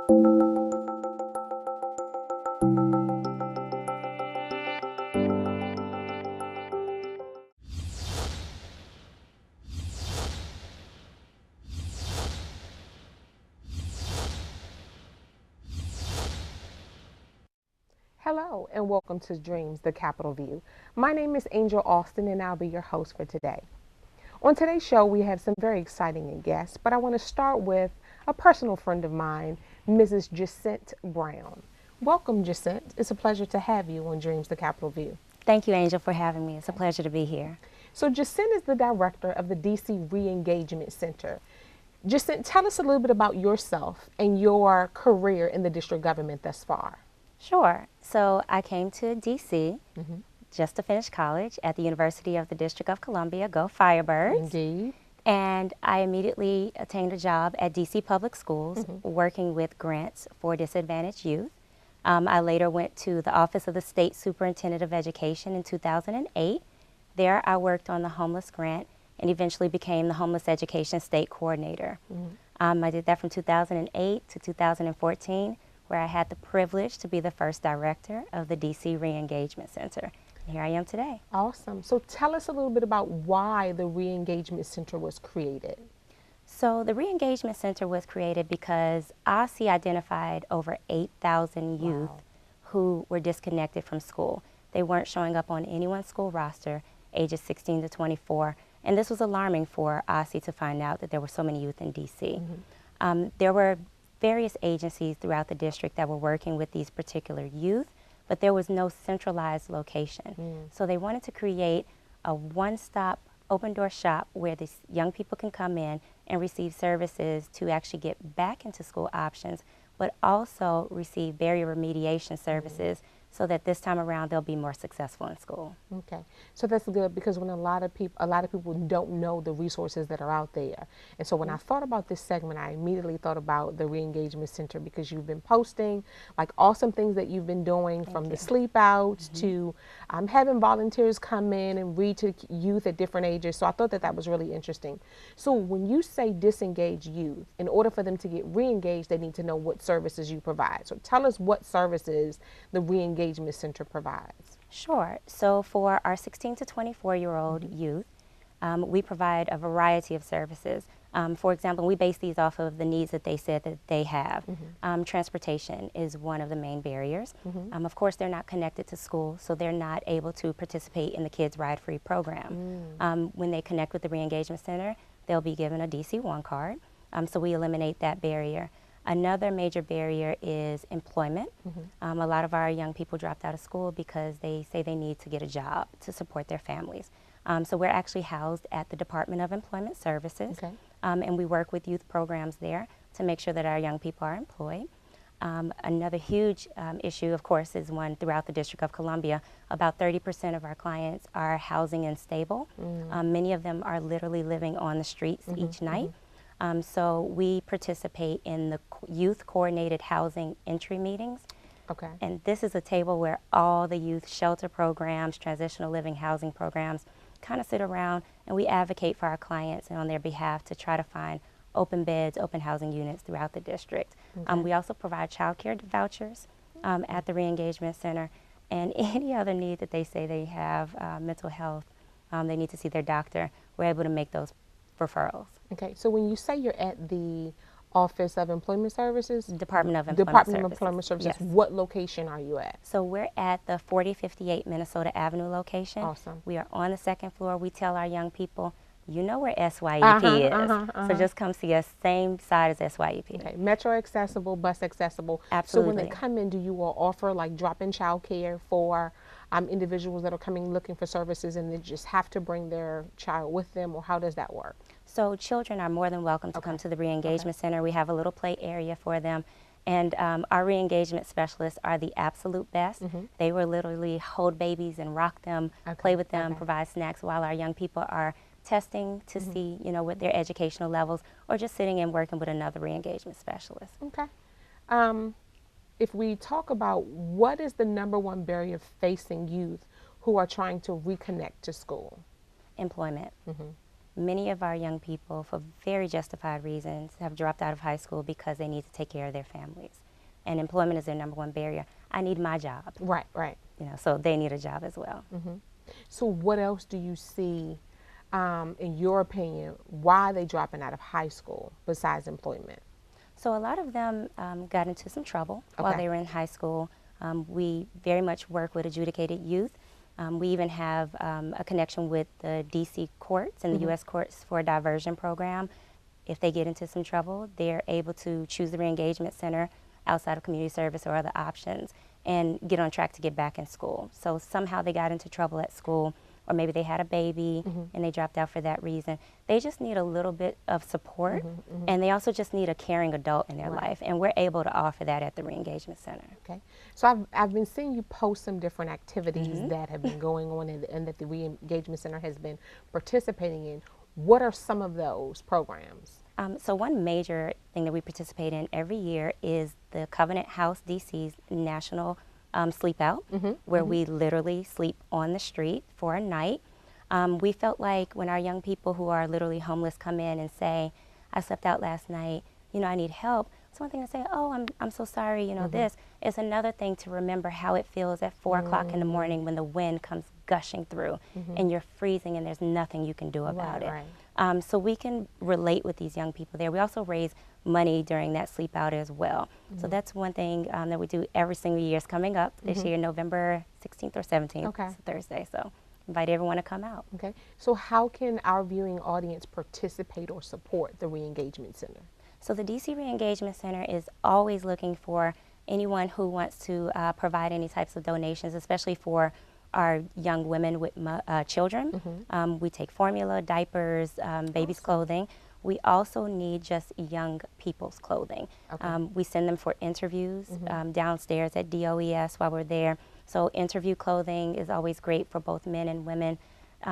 Hello and welcome to Dreams, the Capital View. My name is Angel Austin and I'll be your host for today. On today's show, we have some very exciting guests, but I want to start with a personal friend of mine, Mrs. Jacente Brown. Welcome, Jacente. It's a pleasure to have you on Dreams, the Capital View. Thank you, Angel, for having me. It's a pleasure to be here. So Jacente is the director of the DC Re-Engagement Center. Jacente, tell us a little bit about yourself and your career in the district government thus far. Sure. So I came to DC just to finish college at the University of the District of Columbia. Go Firebirds. Indeed. And I immediately attained a job at DC Public Schools working with grants for disadvantaged youth. I later went to the Office of the State Superintendent of Education in 2008. There I worked on the homeless grant and eventually became the Homeless Education State Coordinator. I did that from 2008 to 2014, where I had the privilege to be the first director of the DC Re-Engagement Center. And here I am today. Awesome. So tell us a little bit about why the Re-Engagement Center was created. So the Re-Engagement Center was created because OSSE identified over 8,000 youth who were disconnected from school. They weren't showing up on anyone's school roster, ages 16 to 24, and this was alarming for OSSE to find out that there were so many youth in DC. There were various agencies throughout the district that were working with these particular youth, but there was no centralized location. So they wanted to create a one-stop open-door shop where these young people can come in and receive services to actually get back into school options, but also receive barrier remediation services so that this time around they'll be more successful in school. Okay, so that's good because when a lot of people don't know the resources that are out there. And so when I thought about this segment, I immediately thought about the Re-Engagement Center because you've been posting like awesome things that you've been doing from the sleep outs to having volunteers come in and read to youth at different ages. So I thought that was really interesting. So when you say disengage youth, in order for them to get re-engaged, they need to know what services you provide. So tell us what services the Re-Engagement Center provides. Sure. So for our 16 to 24-year-old youth, we provide a variety of services. For example, we base these off of the needs that they said that they have. Transportation is one of the main barriers. Of course, they're not connected to school, so they're not able to participate in the Kids Ride Free program. When they connect with the Re-Engagement Center, they'll be given a DC-1 card, so we eliminate that barrier. Another major barrier is employment. A lot of our young people dropped out of school because they say they need to get a job to support their families. So we're actually housed at the Department of Employment Services, and we work with youth programs there to make sure that our young people are employed. Another huge issue, of course, is one throughout the District of Columbia. About 30% of our clients are housing unstable. Many of them are literally living on the streets each night. So we participate in the youth coordinated housing entry meetings. And this is a table where all the youth shelter programs, transitional living housing programs kind of sit around and we advocate for our clients and on their behalf to try to find open beds, open housing units throughout the district. We also provide child care vouchers at the Re-Engagement Center and any other need that they say they have, mental health, they need to see their doctor, we're able to make those referrals. Okay, so when you say you're at the Office of Employment Services? Department of Employment Services. Yes. What location are you at? So we're at the 4058 Minnesota Avenue location. Awesome. We are on the second floor. We tell our young people, you know where SYEP is. So just come see us, same side as SYEP. Okay, metro accessible, bus accessible. Absolutely. So when they come in, do you all offer like drop-in child care for individuals that are coming looking for services and they just have to bring their child with them, or how does that work? So children are more than welcome to come to the Re-Engagement Center. We have a little play area for them. And our re-engagement specialists are the absolute best. They will literally hold babies and rock them, play with them, provide snacks while our young people are testing to see, you know, what their educational levels, or just sitting and working with another re-engagement specialist. Okay. If we talk about what is the #1 barrier facing youth who are trying to reconnect to school? Employment. Many of our young people, for very justified reasons, have dropped out of high school because they need to take care of their families. And employment is their number one barrier. I need my job. Right, right. So they need a job as well. So what else do you see, in your opinion, why are they dropping out of high school besides employment? So a lot of them got into some trouble while they were in high school. We very much work with adjudicated youth. We even have a connection with the DC courts and the U.S. courts for a diversion program. If they get into some trouble, they're able to choose the re-engagement center outside of community service or other options and get on track to get back in school. So somehow they got into trouble at school, or maybe they had a baby and they dropped out for that reason. They just need a little bit of support, and they also just need a caring adult in their life, and we're able to offer that at the Re-Engagement Center. Okay, so I've been seeing you post some different activities that have been going on and that the Re-Engagement Center has been participating in. What are some of those programs? So one major thing that we participate in every year is the Covenant House DC's National Sleep Out, where we literally sleep on the street for a night. We felt like when our young people who are literally homeless come in and say, I slept out last night, I need help. It's one thing to say, oh, I'm so sorry, this. It's another thing to remember how it feels at 4 o'clock in the morning when the wind comes gushing through and you're freezing and there's nothing you can do about it. So we can relate with these young people there. We also raise money during that sleep out as well. So that's one thing that we do every single year. It's coming up this year, November 16th or 17th. Okay. It's a Thursday, so invite everyone to come out. Okay, so how can our viewing audience participate or support the Re-Engagement Center? So the DC Re-Engagement Center is always looking for anyone who wants to provide any types of donations, especially for our young women with children. We take formula, diapers, babies' clothing. We also need just young people's clothing. We send them for interviews downstairs at DOES while we're there. So interview clothing is always great for both men and women.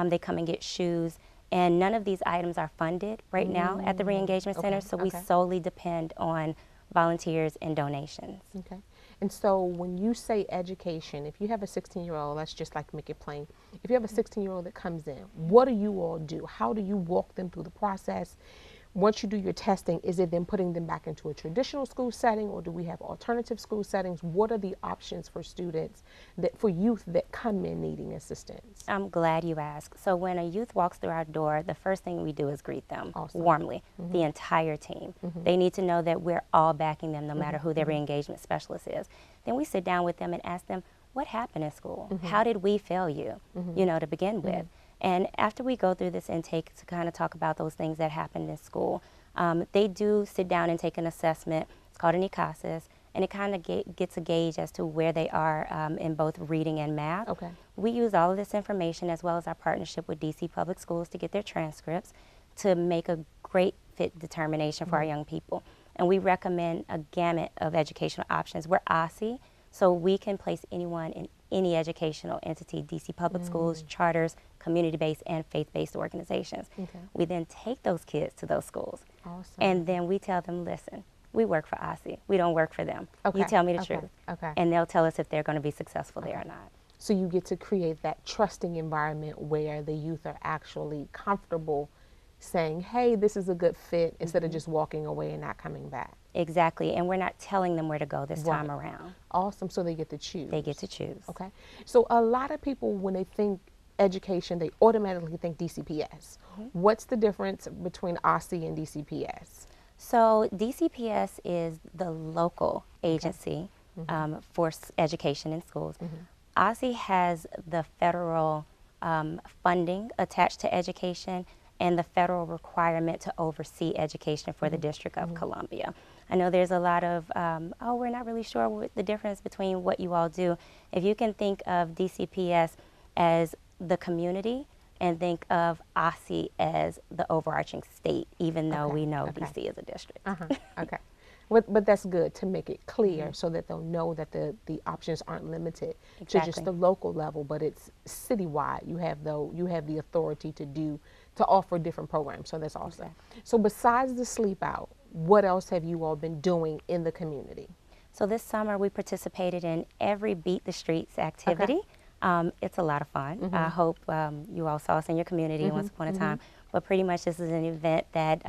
They come and get shoes. And none of these items are funded right now at the Re-Engagement Center, so we solely depend on volunteers and donations. Okay. And so when you say education, if you have a 16-year-old, let's just like make it plain. If you have a 16-year-old that comes in, what do you all do? How do you walk them through the process? Once you do your testing, is it then putting them back into a traditional school setting, or do we have alternative school settings? What are the options for students, for youth that come in needing assistance? I'm glad you asked. So when a youth walks through our door, the first thing we do is greet them warmly, the entire team. They need to know that we're all backing them no matter who their re-engagement specialist is. Then we sit down with them and ask them, what happened in school? How did we fail you, to begin with? And after we go through this intake to kind of talk about those things that happened in school, they do sit down and take an assessment. It's called an ECASAS, and it kind of gets a gauge as to where they are in both reading and math. Okay. We use all of this information as well as our partnership with DC Public Schools to get their transcripts to make a great fit determination for our young people. And we recommend a gamut of educational options. We're OSSE, so we can place anyone in any educational entity, DC Public Schools, charters, community-based and faith-based organizations. We then take those kids to those schools. Awesome. And then we tell them, listen, we work for OSSE. We don't work for them. You tell me the truth. And they'll tell us if they're going to be successful there or not. So you get to create that trusting environment where the youth are actually comfortable saying, hey, this is a good fit, instead of just walking away and not coming back. Exactly, and we're not telling them where to go this time around. Awesome, so they get to choose. They get to choose. Okay, so a lot of people, when they think education, they automatically think DCPS. What's the difference between OSSE and DCPS? So DCPS is the local agency for education in schools. OSSE has the federal funding attached to education and the federal requirement to oversee education for the District of Columbia. I know there's a lot of, we're not really sure what the difference between what you all do. If you can think of DCPS as the community and think of OSSE as the overarching state, even though we know DC is a district. Okay. But that's good to make it clear so that they'll know that the options aren't limited to just the local level, but it's citywide. You have the authority to offer different programs, so that's awesome. So besides the sleep out, what else have you all been doing in the community? So this summer we participated in every Beat the Streets activity. It's a lot of fun. I hope you all saw us in your community once upon a time. But pretty much this is an event that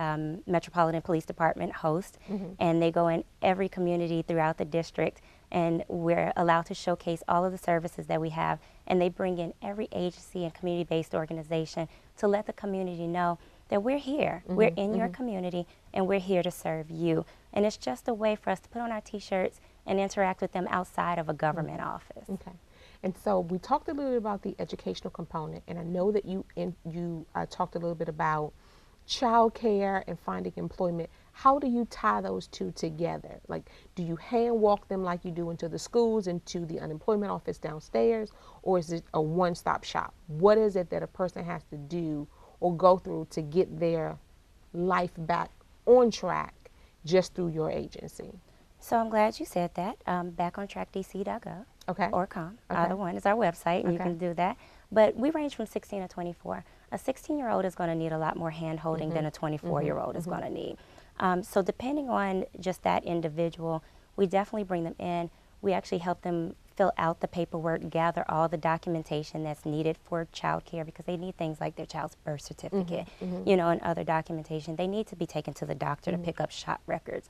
Metropolitan Police Department hosts, and they go in every community throughout the district, and we're allowed to showcase all of the services that we have, and they bring in every agency and community-based organization to let the community know that we're here. We're in your community, and we're here to serve you. And it's just a way for us to put on our T-shirts and interact with them outside of a government office. Okay. And so we talked a little bit about the educational component, and I know that you talked a little bit about childcare and finding employment. How do you tie those two together? Like, do you hand walk them like you do into the schools, into the unemployment office downstairs, or is it a one-stop shop? What is it that a person has to do or go through to get their life back on track just through your agency? So I'm glad you said that. Backontrackdc.gov Okay. or com. Okay. Either one is our website, and you Okay. can do that. But we range from 16 to 24. A 16-year-old is going to need a lot more hand-holding than a 24-year-old is going to need. So depending on just that individual, we definitely bring them in. We actually help them fill out the paperwork, gather all the documentation that's needed for child care, because they need things like their child's birth certificate, you know, and other documentation. They need to be taken to the doctor to pick up shop records.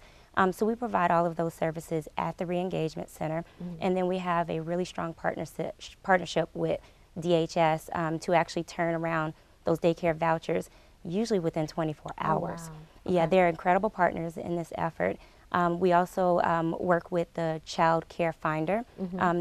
So we provide all of those services at the Re-Engagement Center, and then we have a really strong partnership with DHS to actually turn around those daycare vouchers, usually within 24 hours. wow. Yeah, Okay. they're incredible partners in this effort. We also work with the Child Care Finder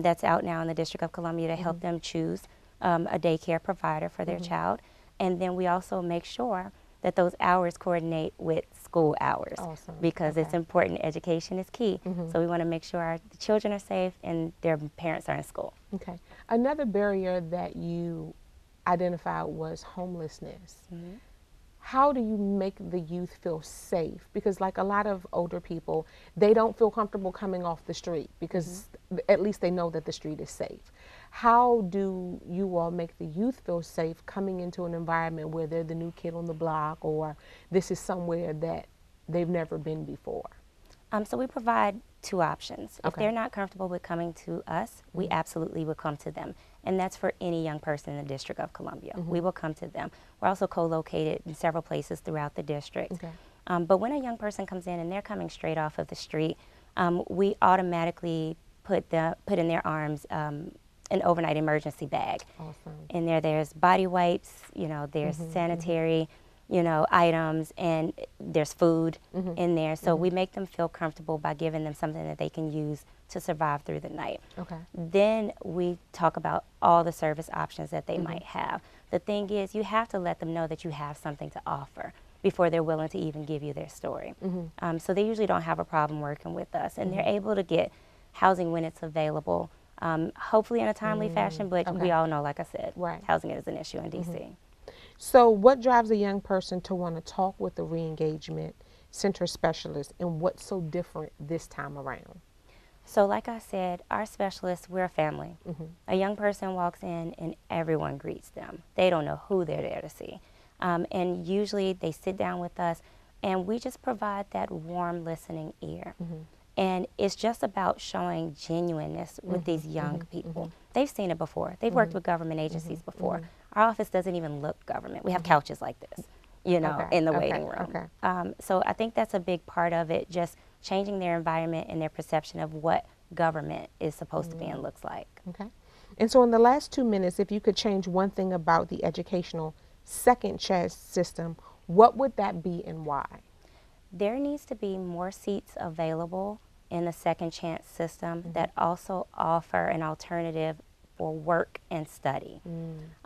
that's out now in the District of Columbia to help them choose a daycare provider for their child. And then we also make sure that those hours coordinate with school hours, Awesome. because it's Okay. important. Education is key. So we want to make sure our children are safe and their parents are in school. Okay. Another barrier that you identified was homelessness. How do you make the youth feel safe? Because like a lot of older people, they don't feel comfortable coming off the street because at least they know that the street is safe. How do you all make the youth feel safe coming into an environment where they're the new kid on the block, or this is somewhere that they've never been before? So we provide two options. If Okay. they're not comfortable with coming to us, we absolutely will come to them. And that's for any young person in the District of Columbia. We will come to them. We're also co-located in several places throughout the district. Okay. But when a young person comes in and they're coming straight off of the street, we automatically put in their arms an overnight emergency bag. Awesome. In there's body wipes, you know, there's sanitary, you know, items, and there's food in there. So we make them feel comfortable by giving them something that they can use to survive through the night. Okay. Then we talk about all the service options that they might have. The thing is, you have to let them know that you have something to offer before they're willing to even give you their story. So they usually don't have a problem working with us, and they're able to get housing when it's available, hopefully in a timely fashion, but Okay. we all know, like I said, Right. housing is an issue in DC. So what drives a young person to want to talk with the Re-Engagement Center specialist, and what's so different this time around? So like I said, our specialists, we're a family. A young person walks in and everyone greets them. They don't know who they're there to see. And usually they sit down with us and we just provide that warm listening ear. And it's just about showing genuineness with these young people. They've seen it before. They've worked with government agencies before. Our office doesn't even look government. We have couches like this, you know, Okay, in the okay, waiting room. okay. So I think that's a big part of it, just changing their environment and their perception of what government is supposed to be and looks like. Okay. And so in the last 2 minutes, if you could change one thing about the educational second chance system, what would that be and why? There needs to be more seats available in the second chance system that also offer an alternative for work and study.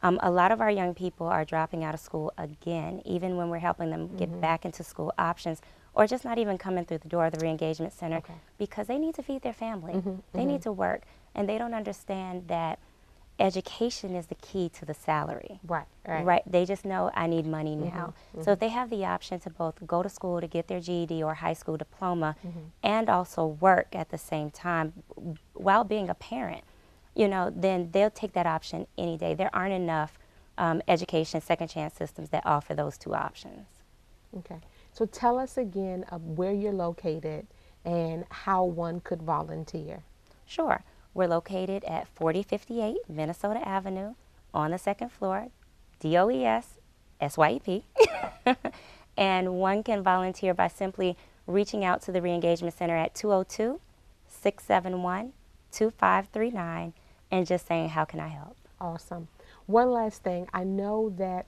A lot of our young people are dropping out of school again, even when we're helping them get back into school options, or just not even coming through the door of the Re-Engagement Center, Okay. because they need to feed their family. They need to work, and they don't understand that education is the key to the salary. Right, right. Right. They just know I need money now. So if they have the option to both go to school to get their GED or high school diploma and also work at the same time while being a parent, you know, then they'll take that option any day. There aren't enough education second chance systems that offer those two options. Okay. So tell us again where you're located and how one could volunteer. Sure. We're located at 4058 Minnesota Avenue on the second floor, DOES, SYEP. And one can volunteer by simply reaching out to the Reengagement Center at 202-671-2539 and just saying, how can I help? Awesome. One last thing. I know that,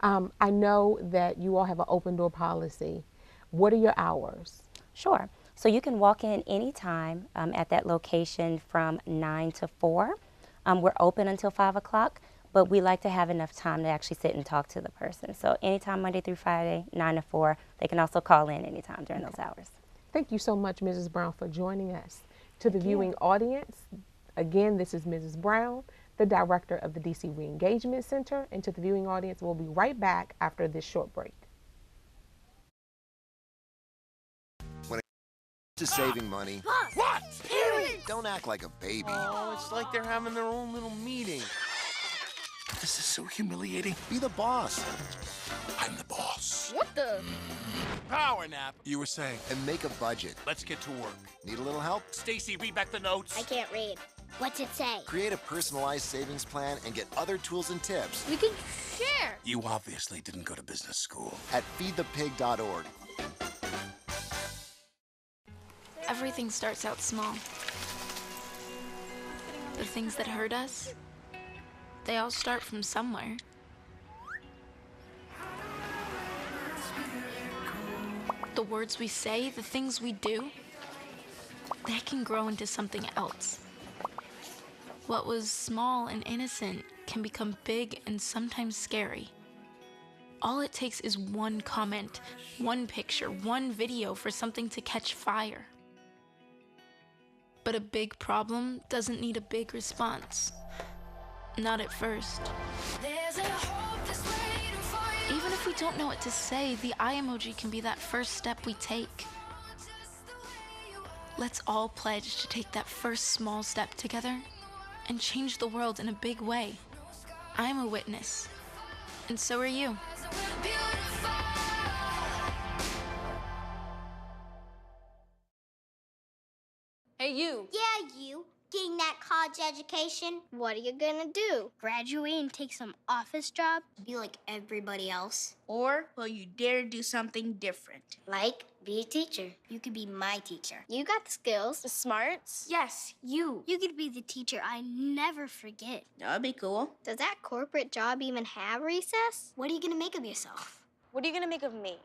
I know that you all have an open door policy. What are your hours? Sure. So you can walk in anytime at that location from 9 to 4. We're open until 5 o'clock, but we like to have enough time to actually sit and talk to the person. So anytime Monday through Friday, 9 to 4. They can also call in anytime during those hours. Thank you so much, Mrs. Brown, for joining us. To the viewing audience, again, this is Mrs. Brown, the director of the DC Reengagement Center. And to the viewing audience, we'll be right back after this short break. To saving money. What? Parents! Don't act like a baby. Oh, it's like they're having their own little meeting. This is so humiliating. Be the boss. I'm the boss. What the? Power nap. You were saying. And make a budget. Let's get to work. Need a little help? Stacy, read back the notes. I can't read. What's it say? Create a personalized savings plan and get other tools and tips We can share. You obviously didn't go to business school. at feedthepig.org. Everything starts out small. The things that hurt us, they all start from somewhere. The words we say, the things we do, they can grow into something else. What was small and innocent can become big and sometimes scary. All it takes is one comment, one picture, one video for something to catch fire. But a big problem doesn't need a big response. Not at first. Even if we don't know what to say, the eye emoji can be that first step we take. Let's all pledge to take that first small step together and change the world in a big way. I'm a witness, and so are you. Hey, you. Yeah, you. Getting that college education? What are you gonna do? Graduate and take some office job? Be like everybody else? Or will you dare do something different? Like, be a teacher. You could be my teacher. You got the skills, the smarts. Yes, you. You could be the teacher I never forget. That'd be cool. Does that corporate job even have recess? What are you gonna make of yourself? What are you gonna make of me?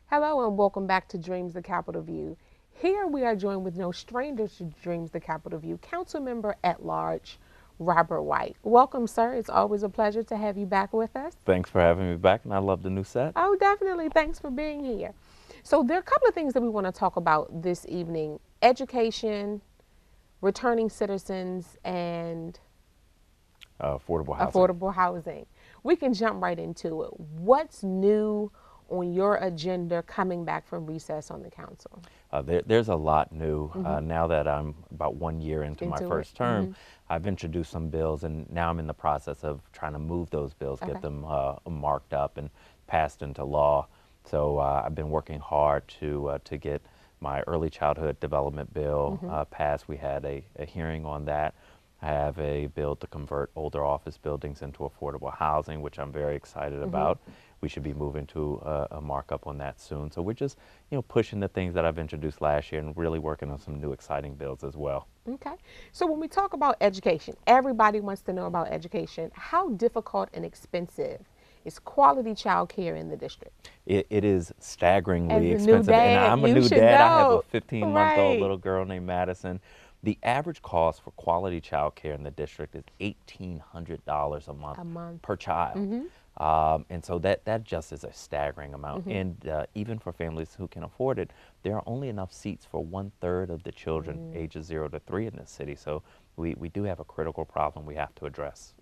Hello and welcome back to Dreams the Capitol View. Here we are joined with no stranger to Dreams the Capitol View, Council Member at Large, Robert White. Welcome, sir. It's always a pleasure to have you back with us. Thanks for having me back, and I love the new set. Oh, definitely. Thanks for being here. So there are a couple of things that we want to talk about this evening: education, returning citizens, and Affordable housing. affordable housing. We can jump right into it. What's new on your agenda coming back from recess on the council? There's a lot new. Now that I'm about 1 year into my first term, I've introduced some bills, and now I'm in the process of trying to move those bills, get them marked up and passed into law. So I've been working hard to get my early childhood development bill passed. We had a hearing on that. I have a bill to convert older office buildings into affordable housing, which I'm very excited about. We should be moving to a markup on that soon. So we're just, pushing the things that I've introduced last year and really working on some new exciting bills as well. Okay. So when we talk about education, everybody wants to know about education. How difficult and expensive is quality child care in the district? It is staggeringly As a new expensive. And dad, I'm a you new should dad. I have a know. 15-month-old Right. little girl named Madison. The average cost for quality child care in the district is $1,800 a month, per child. And so that just is a staggering amount. And even for families who can afford it, there are only enough seats for 1/3 of the children ages 0 to 3 in this city. So we do have a critical problem we have to address.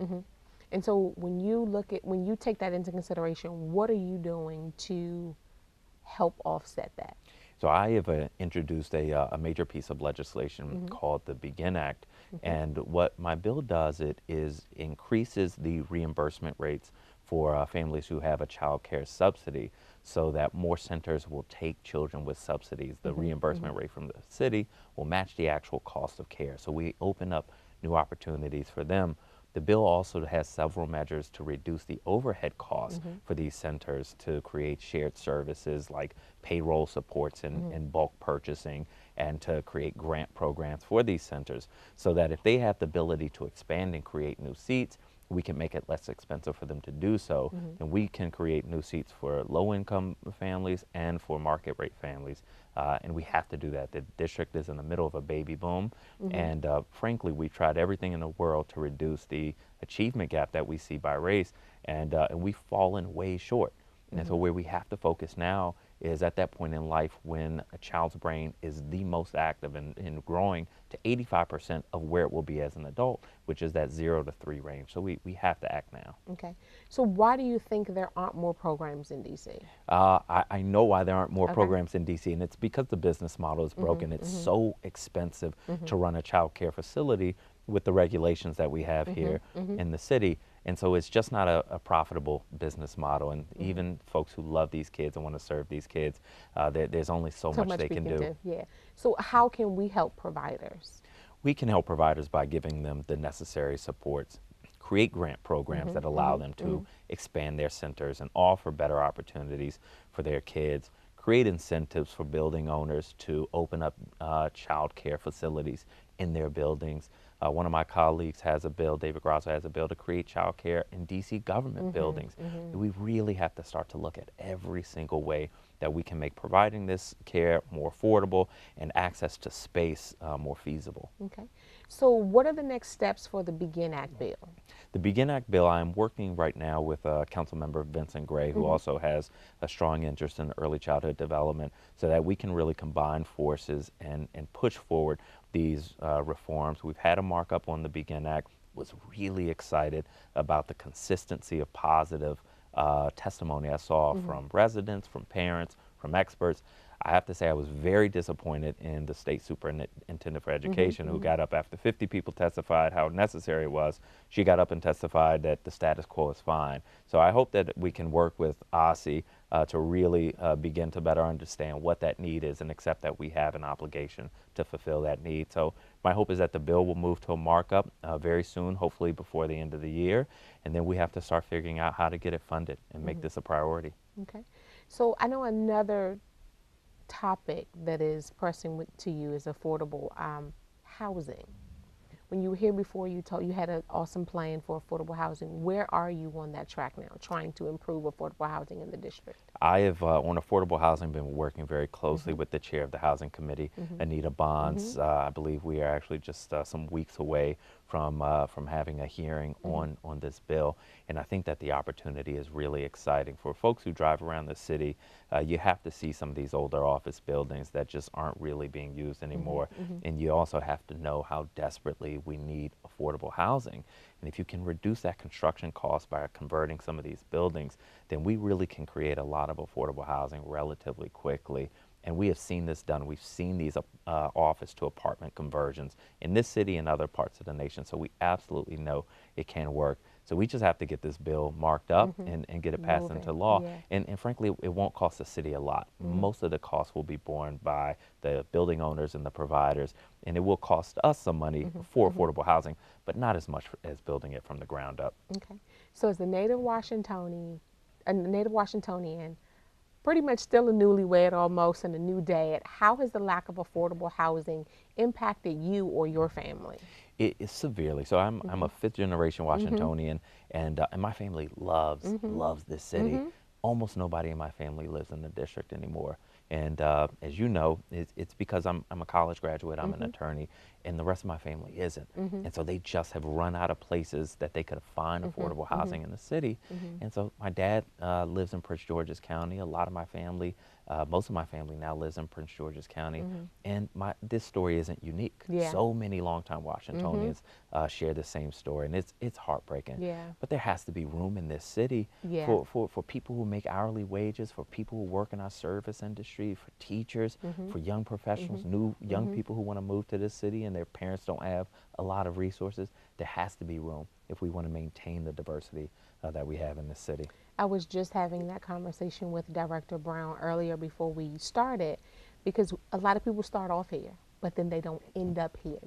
And so when you take that into consideration, what are you doing to help offset that? So I have introduced a major piece of legislation called the Begin Act. And what my bill does, it is increases the reimbursement rates for families who have a child care subsidy so that more centers will take children with subsidies. The reimbursement rate from the city will match the actual cost of care. So we open up new opportunities for them. The bill also has several measures to reduce the overhead costs for these centers to create shared services like payroll supports and bulk purchasing, and to create grant programs for these centers so that if they have the ability to expand and create new seats, we can make it less expensive for them to do so, and we can create new seats for low-income families and for market rate families. And we have to do that. The district is in the middle of a baby boom, and frankly, we've tried everything in the world to reduce the achievement gap that we see by race, and we've fallen way short. And so where we have to focus now is at that point in life when a child's brain is the most active and growing to 85% of where it will be as an adult, which is that 0 to 3 range. So we have to act now. Okay. So why do you think there aren't more programs in DC? I know why there aren't more programs in DC, and it's because the business model is broken. It's so expensive to run a child care facility with the regulations that we have here in the city. And so it's just not a profitable business model. And even folks who love these kids and want to serve these kids, there's only so much they can do. Yeah. So how can we help providers? We can help providers by giving them the necessary supports, create grant programs that allow them to expand their centers and offer better opportunities for their kids, create incentives for building owners to open up child care facilities in their buildings. One of my colleagues has a bill, David Grosso has a bill to create child care in DC government buildings. We really have to start to look at every single way that we can make providing this care more affordable and access to space more feasible. Okay. So what are the next steps for the Begin Act bill? The Begin Act bill, I'm working right now with Councilmember Vincent Gray, who also has a strong interest in early childhood development, so that we can really combine forces and push forward these reforms. We've had a markup on the Begin Act, was really excited about the consistency of positive testimony I saw from residents, from parents, from experts. I have to say I was very disappointed in the state superintendent for education who got up after 50 people testified how necessary it was. She got up and testified that the status quo is fine. So I hope that we can work with OSSI to really begin to better understand what that need is and accept that we have an obligation to fulfill that need. So my hope is that the bill will move to a markup very soon, hopefully before the end of the year, and then we have to start figuring out how to get it funded and make this a priority. Okay. So I know another topic that is pressing to you is affordable housing. When you were here before, you had an awesome plan for affordable housing. Where are you on that track now, trying to improve affordable housing in the district? I have, on affordable housing, been working very closely with the chair of the Housing Committee, Anita Bonds. I believe we are actually just some weeks away from having a hearing on this bill. And I think that the opportunity is really exciting. For folks who drive around the city, you have to see some of these older office buildings that just aren't really being used anymore. And you also have to know how desperately we need affordable housing. And if you can reduce that construction cost by converting some of these buildings, then we really can create a lot of affordable housing relatively quickly. And we have seen this done. We've seen these office to apartment conversions in this city and other parts of the nation. So we absolutely know it can work. So we just have to get this bill marked up and get it passed into law. Yeah. And frankly, it won't cost the city a lot. Most of the costs will be borne by the building owners and the providers. And it will cost us some money for affordable housing, but not as much as building it from the ground up. Okay. So as a native Washingtonian, pretty much still a newlywed almost and a new dad, how has the lack of affordable housing impacted you or your family? It is severely. So I'm a fifth generation Washingtonian, and my family loves this city. Almost nobody in my family lives in the district anymore. And as you know, it's because I'm a college graduate, I'm an attorney, and the rest of my family isn't. And so they just have run out of places that they could find affordable housing in the city. And so my dad lives in Prince George's County. A lot of my family, most of my family now lives in Prince George's County. And this story isn't unique. Yeah. So many longtime Washingtonians share the same story, and it's heartbreaking. Yeah. But there has to be room in this city Yeah. for people who make hourly wages, for people who work in our service industry, for teachers, for young professionals, new young people who want to move to this city and their parents don't have a lot of resources. There has to be room if we want to maintain the diversity that we have in this city. I was just having that conversation with Director Brown earlier before we started, because a lot of people start off here, but then they don't end up here.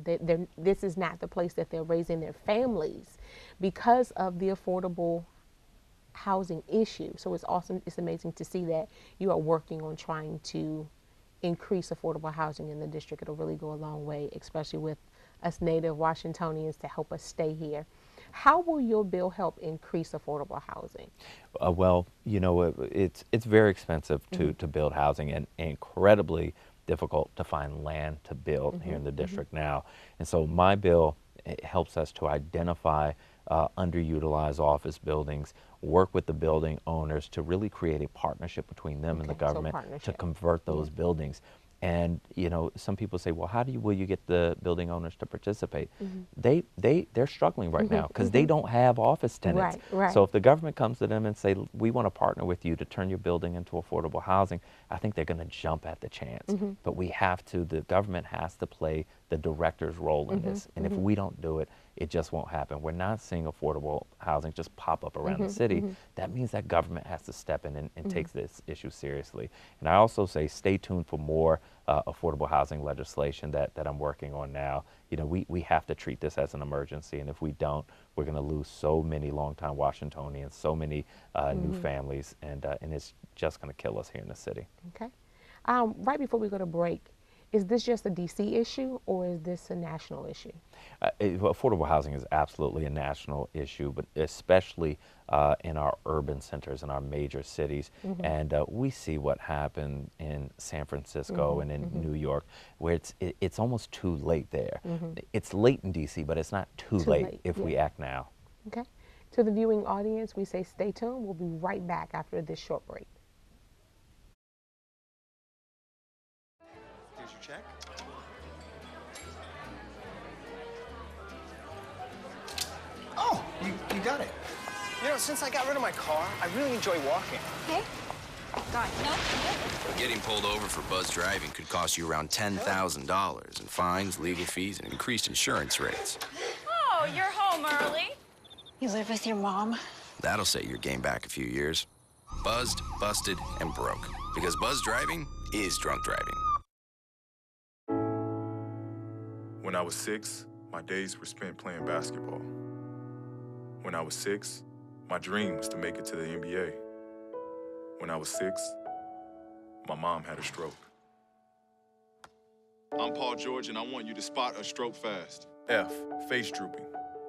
This is not the place that they're raising their families because of the affordable housing issue. So it's awesome, it's amazing to see that you are working on trying to increase affordable housing in the district. It'll really go a long way, especially with us native Washingtonians, to help us stay here. How will your bill help increase affordable housing? Well, you know, it's very expensive to build housing, and incredibly difficult to find land to build here in the district now. And so my bill, it helps us to identify underutilized office buildings, work with the building owners to really create a partnership between them and the government to convert those buildings. And you know, some people say, well, how will you get the building owners to participate? They're struggling right now because they don't have office tenants. Right. So if the government comes to them and say, we want to partner with you to turn your building into affordable housing, I think they're going to jump at the chance. But we have to, the government has to play the director's role in this. And if we don't do it, it just won't happen. We're not seeing affordable housing just pop up around the city. That means that government has to step in and take this issue seriously. And I also say, stay tuned for more affordable housing legislation that I'm working on now. You know, we have to treat this as an emergency, and if we don't, we're going to lose so many longtime Washingtonians, so many new families, and it's just going to kill us here in the city. Okay. Right before we go to break, is this just a DC issue or is this a national issue? Affordable housing is absolutely a national issue, but especially in our urban centers, in our major cities. And we see what happened in San Francisco and in New York, where it's almost too late there. It's late in DC, but it's not too late if we act now. Okay. To the viewing audience, we say stay tuned. We'll be right back after this short break. Here's your check. Oh, you got it. You know, since I got rid of my car, I really enjoy walking. Okay. God, no. Getting pulled over for buzz driving could cost you around $10,000 in fines, legal fees, and increased insurance rates. Oh, you're home early. You live with your mom? That'll set your game back a few years. Buzzed, busted, and broke. Because buzz driving is drunk driving. When I was 6, my days were spent playing basketball. When I was 6, my dream was to make it to the NBA. When I was 6, my mom had a stroke. I'm Paul George, and I want you to spot a stroke fast. F, face drooping.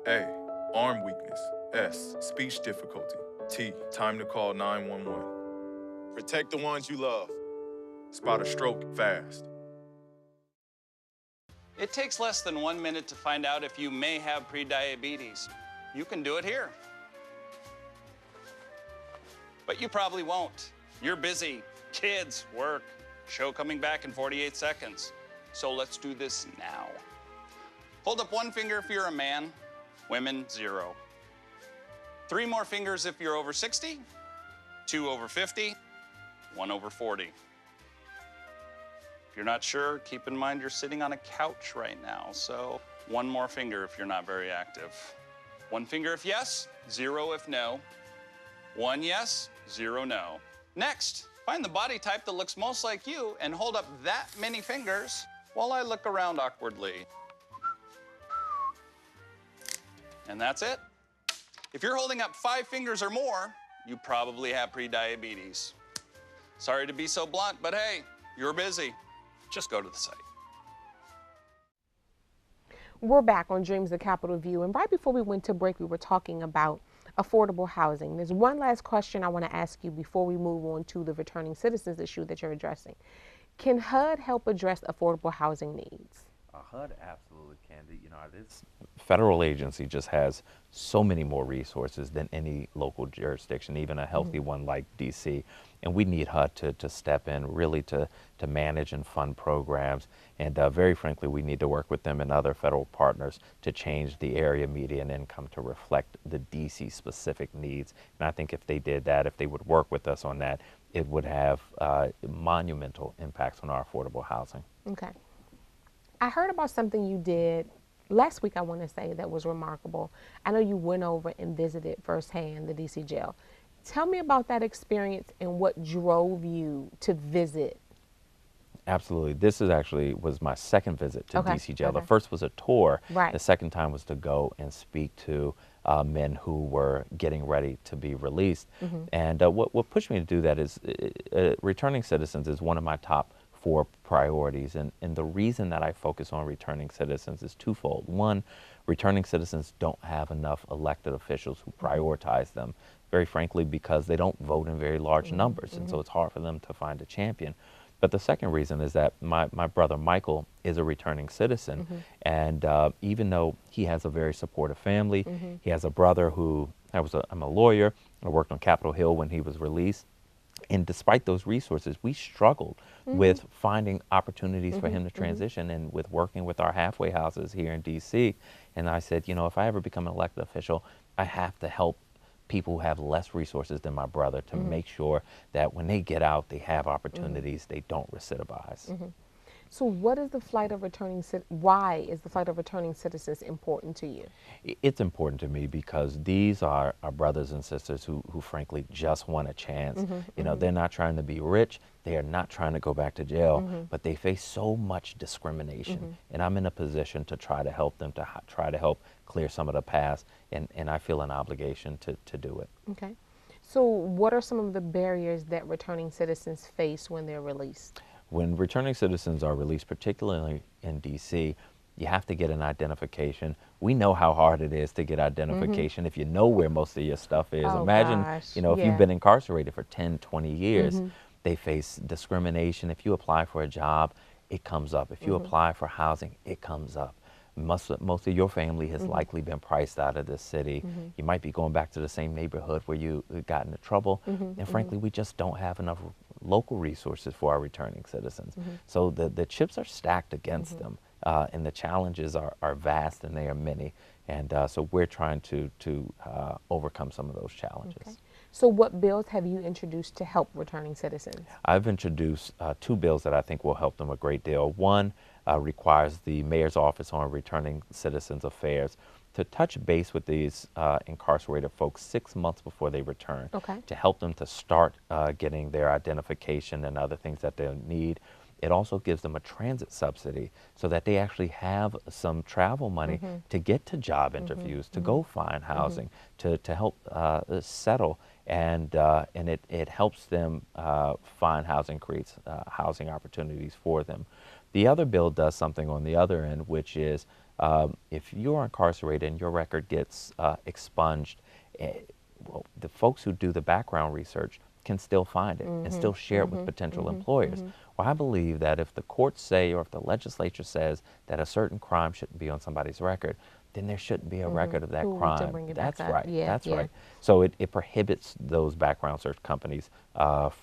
A, arm weakness. S, speech difficulty. T, time to call 911. Protect the ones you love. Spot a stroke fast. It takes less than 1 minute to find out if you may have prediabetes. You can do it here. But you probably won't. You're busy. Kids, work, show coming back in 48 seconds. So let's do this now. Hold up one finger if you're a man, women, 0. 3 more fingers if you're over 60, 2 over 50, 1 over 40. If you're not sure, keep in mind you're sitting on a couch right now, so 1 more finger if you're not very active. 1 finger if yes, 0 if no. 1 yes, 0 no. Next, find the body type that looks most like you and hold up that many fingers while I look around awkwardly. And that's it. If you're holding up 5 fingers or more, you probably have prediabetes. Sorry to be so blunt, but hey, you're busy. Just go to the site. We're back on Dreams of Capitol View, and right before we went to break, we were talking about affordable housing. There's one last question I want to ask you before we move on to the returning citizens issue that you're addressing. Can HUD help address affordable housing needs? HUD absolutely can. You know, this federal agency just has so many more resources than any local jurisdiction, even a healthy one like DC. And we need HUD to step in, really to manage and fund programs. And very frankly, we need to work with them and other federal partners to change the area median income to reflect the DC specific needs. And I think if they did that, if they would work with us on that, it would have monumental impacts on our affordable housing. Okay. I heard about something you did last week, I want to say, that was remarkable. I know you went over and visited firsthand the DC jail. Tell me about that experience and what drove you to visit. Absolutely. This was my second visit to DC jail. Okay. The first was a tour. Right. The second time was to go and speak to men who were getting ready to be released. And what pushed me to do that is returning citizens is one of my top 4 priorities. And the reason that I focus on returning citizens is twofold. One, returning citizens don't have enough elected officials who prioritize them, very frankly, because they don't vote in very large numbers. And so it's hard for them to find a champion. But the second reason is that my brother Michael is a returning citizen. And even though he has a very supportive family, he has a brother who, I'm a lawyer, I worked on Capitol Hill when he was released. And despite those resources, we struggled with finding opportunities for him to transition and with working with our halfway houses here in DC. And I said, you know, if I ever become an elected official, I have to help people who have less resources than my brother to make sure that when they get out, they have opportunities, they don't recidivize. So what is the flight of returning why is the flight of returning citizens important to you? It's important to me because these are our brothers and sisters who frankly just want a chance. You know, they're not trying to be rich, they are not trying to go back to jail, but they face so much discrimination. And I'm in a position to try to help them, to try to help clear some of the past, and I feel an obligation to do it. Okay. So what are some of the barriers that returning citizens face when they're released? When returning citizens are released, particularly in DC, you have to get an identification. We know how hard it is to get identification if you know where most of your stuff is. Imagine, you know, if you've been incarcerated for 10, 20 years, they face discrimination. If you apply for a job, it comes up. If you apply for housing, it comes up. Most of your family has likely been priced out of this city. You might be going back to the same neighborhood where you got into trouble. And frankly, we just don't have enough local resources for our returning citizens. So the chips are stacked against them, and the challenges are vast and they are many. And so we're trying to overcome some of those challenges. Okay. So what bills have you introduced to help returning citizens? I've introduced 2 bills that I think will help them a great deal. One requires the Mayor's Office on Returning Citizens Affairs to touch base with these incarcerated folks 6 months before they return, to help them to start getting their identification and other things that they'll need. It also gives them a transit subsidy so that they actually have some travel money to get to job interviews, to go find housing, to help settle, and it helps them find housing, creates housing opportunities for them. The other bill does something on the other end, which is if you're incarcerated and your record gets expunged, well, the folks who do the background research can still find it and still share it with potential employers. Well, I believe that if the courts say, or if the legislature says that a certain crime shouldn't be on somebody's record, then there shouldn't be a record of that crime. That's right. That's right. So it prohibits those background search companies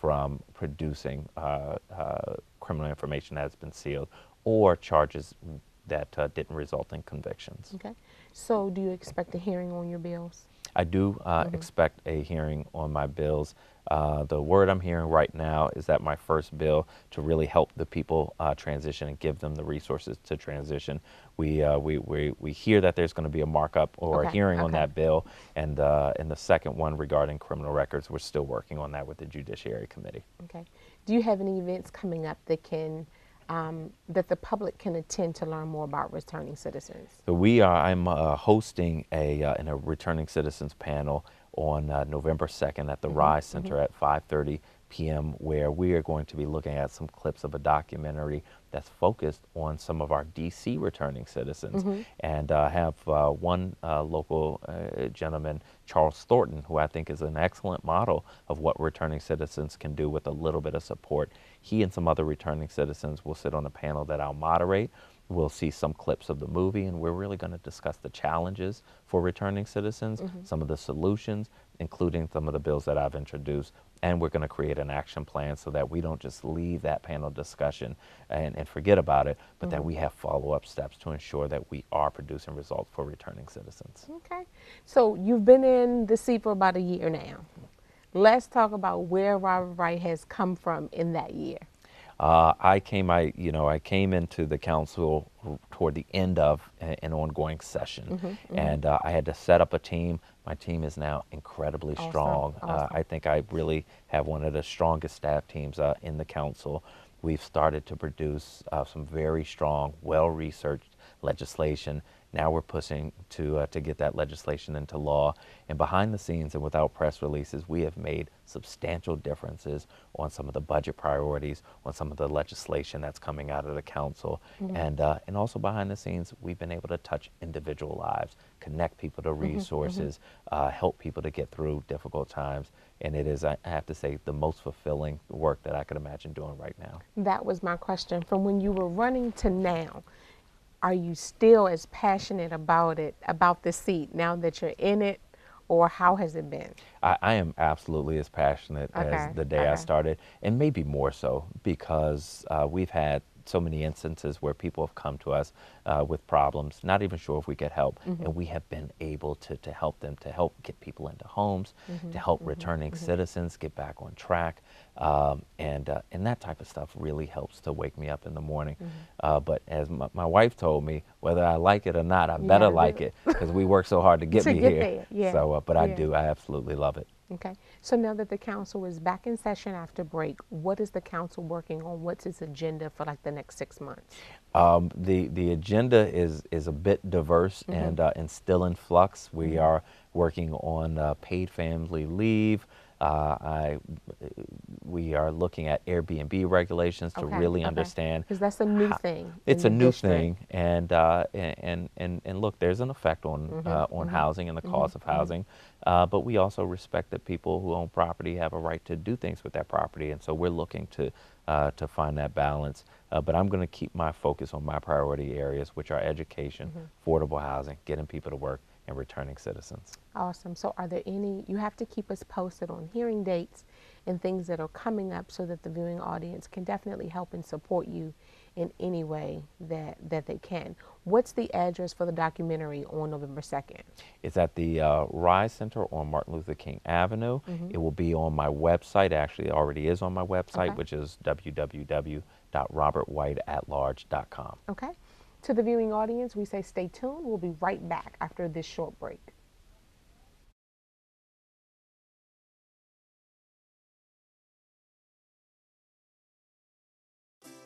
from producing criminal information that has been sealed or charges that didn't result in convictions. Okay. So do you expect a hearing on your bills? I do expect a hearing on my bills. The word I'm hearing right now is that my first bill to really help the people transition and give them the resources to transition. We hear that there's going to be a markup or a hearing on that bill, and the second one regarding criminal records, we're still working on that with the Judiciary Committee. Okay. Do you have any events coming up that can that the public can attend to learn more about returning citizens? So I'm hosting a returning citizens panel on November 2nd at the Rise Center at 5:30 p.m. where we are going to be looking at some clips of a documentary that's focused on some of our DC returning citizens, and have one local gentleman, Charles Thornton, who I think is an excellent model of what returning citizens can do with a little bit of support. He and some other returning citizens will sit on a panel that I'll moderate, we'll see some clips of the movie, and we're really going to discuss the challenges for returning citizens, some of the solutions, including some of the bills that I've introduced. And we're going to create an action plan so that we don't just leave that panel discussion and forget about it, but that we have follow-up steps to ensure that we are producing results for returning citizens. Okay. So you've been in the seat for about a year now. Let's talk about where Robert Wright has come from in that year. I came into the council toward the end of an ongoing session, and I had to set up a team. My team is now incredibly strong. I think I really have one of the strongest staff teams in the council. We've started to produce some very strong, well-researched legislation. Now we're pushing to get that legislation into law. And behind the scenes and without press releases, we have made substantial differences on some of the budget priorities, on some of the legislation that's coming out of the council. And also behind the scenes, we've been able to touch individual lives, connect people to resources, help people to get through difficult times. And it is, I have to say, the most fulfilling work that I could imagine doing right now. That was my question. From when you were running to now, are you still as passionate about it, about the seat, now that you're in it, or how has it been? I am absolutely as passionate as the day I started, and maybe more so, because we've had so many instances where people have come to us with problems, not even sure if we could help, and we have been able to help them, to help get people into homes, to help returning citizens get back on track, and that type of stuff really helps to wake me up in the morning. But as my wife told me, whether I like it or not, I better like it, because we work so hard to get me here. So, but I do, I absolutely love it. Okay, so now that the council is back in session after break, what is the council working on? What's its agenda for like the next 6 months? The agenda is a bit diverse and still in flux. We are working on paid family leave. We are looking at Airbnb regulations to really understand. Because that's a new thing. It's a new thing, and look, there's an effect on housing and the cost of housing, but we also respect that people who own property have a right to do things with that property, and so we're looking to find that balance. But I'm going to keep my focus on my priority areas, which are education, affordable housing, getting people to work, and returning citizens. Awesome. So are there any, you have to keep us posted on hearing dates and things that are coming up so that the viewing audience can definitely help and support you in any way that they can. What's the address for the documentary on November 2nd? It's at the Rise Center on Martin Luther King Avenue. It will be on my website. Actually, it already is on my website, which is www.robertwhiteatlarge.com. Okay. To the viewing audience, we say stay tuned. We'll be right back after this short break.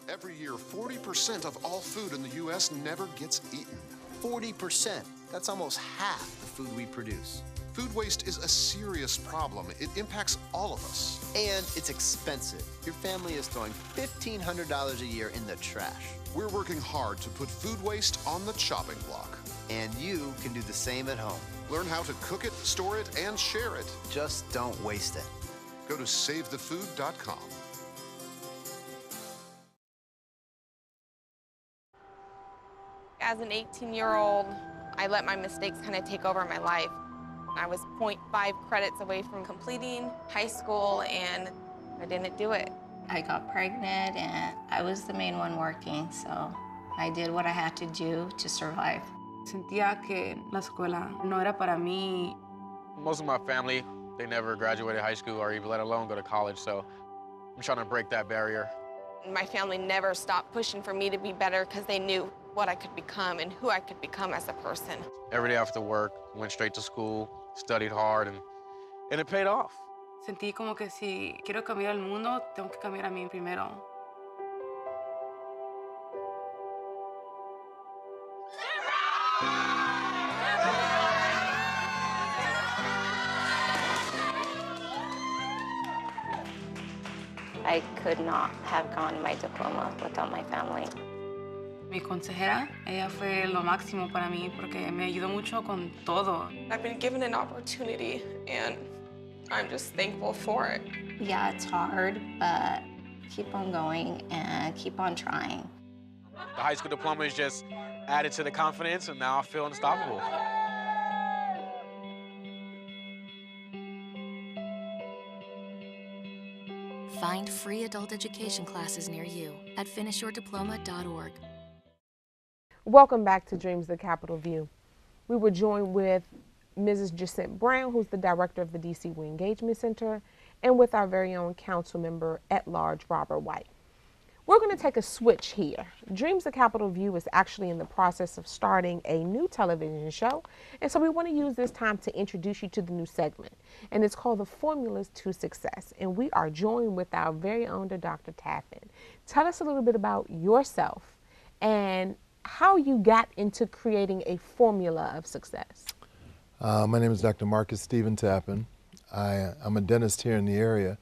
Every year, 40% of all food in the U.S. never gets eaten. 40%. That's almost half the food we produce. Food waste is a serious problem. It impacts all of us. And it's expensive. Your family is throwing $1,500 a year in the trash. We're working hard to put food waste on the chopping block. And you can do the same at home. Learn how to cook it, store it, and share it. Just don't waste it. Go to SaveTheFood.com. As an 18-year-old, I let my mistakes kind of take over my life. I was 0.5 credits away from completing high school, and I didn't do it. I got pregnant, and I was the main one working, so I did what I had to do to survive. Sentía que la escuela no era para mí. Most of my family, they never graduated high school or even let alone go to college, so I'm trying to break that barrier. My family never stopped pushing for me to be better because they knew what I could become and who I could become as a person. Every day after work, went straight to school, studied hard, and it paid off. Sentí como que si quiero cambiar el mundo, tengo que cambiar a mí primero. I could not have gotten my diploma without my family. Mi consejera, ella fue lo máximo para mí porque me ayudó mucho con todo. I've been given an opportunity, and I'm just thankful for it. Yeah, it's hard, but keep on going and keep on trying. The high school diploma is just added to the confidence, and now I feel unstoppable. Find free adult education classes near you at finishyourdiploma.org. Welcome back to Dreams of Capitol View. We were joined with Mrs. Jacente Brown, who's the director of the DC Reengagement Center, and with our very own council member at large, Robert White. We're going to take a switch here. Dreams of Capitol View is actually in the process of starting a new television show, and so we want to use this time to introduce you to the new segment, and it's called The Formulas to Success, and we are joined with our very own Dr. Tappan. Tell us a little bit about yourself and how you got into creating a formula of success. My name is Dr. Marcus Stephen Tappan. I'm a dentist here in the area,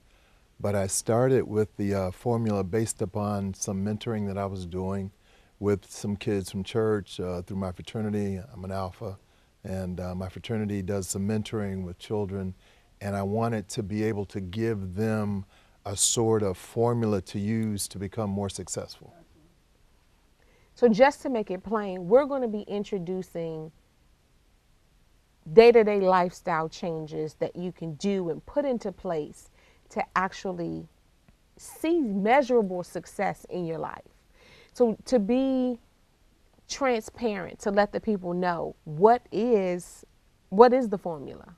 but I started with the formula based upon some mentoring that I was doing with some kids from church through my fraternity. I'm an alpha, and my fraternity does some mentoring with children, and I wanted to be able to give them a sort of formula to use to become more successful. So just to make it plain, we're going to be introducing day-to-day lifestyle changes that you can do and put into place to actually see measurable success in your life. So to be transparent, to let the people know what is the formula?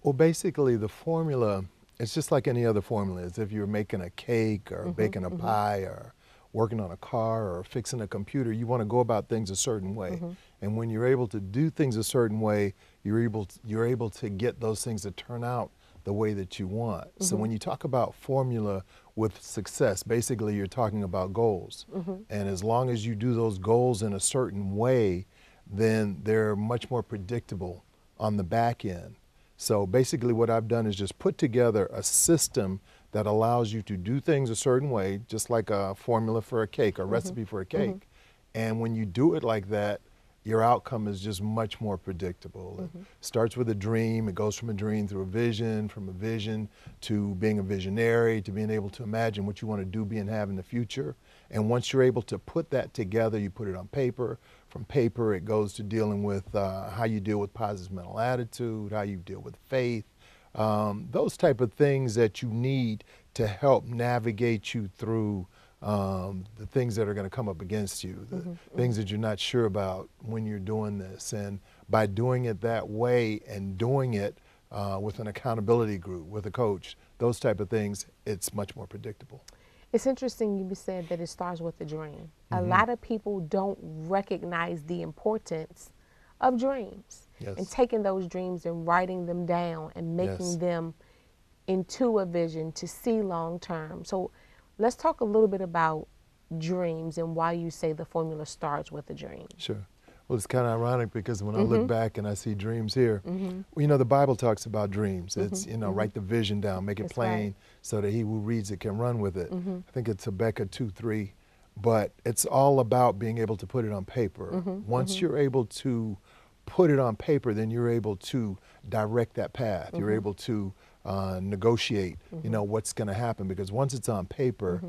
Well, basically the formula, it's just like any other formula. It's if you're making a cake or baking a pie or working on a car or fixing a computer, you want to go about things a certain way. And when you're able to do things a certain way, you're able to get those things to turn out the way that you want. So when you talk about formula with success, basically you're talking about goals. And as long as you do those goals in a certain way, then they're much more predictable on the back end. So basically what I've done is just put together a system that allows you to do things a certain way, just like a formula for a cake, a recipe for a cake. And when you do it like that, your outcome is just much more predictable. It starts with a dream, it goes from a dream through a vision, from a vision to being a visionary, to being able to imagine what you want to do, be, and have in the future. And once you're able to put that together, you put it on paper. From paper, it goes to dealing with how you deal with positive mental attitude, how you deal with faith, those type of things that you need to help navigate you through the things that are going to come up against you, the things that you're not sure about when you're doing this. And by doing it that way and doing it with an accountability group, with a coach, those type of things, it's much more predictable. It's interesting you said that it starts with a dream. A lot of people don't recognize the importance of dreams and taking those dreams and writing them down and making them into a vision to see long term. So let's talk a little bit about dreams and why you say the formula starts with a dream. Sure. Well, it's kind of ironic because when I look back and I see dreams here, well, you know, the Bible talks about dreams. It's, you know, write the vision down, make it plain so that he who reads it can run with it. I think it's Habakkuk 2:3, but it's all about being able to put it on paper. Once you're able to put it on paper, then you're able to direct that path. You're able to negotiate, you know, what's going to happen, because once it's on paper,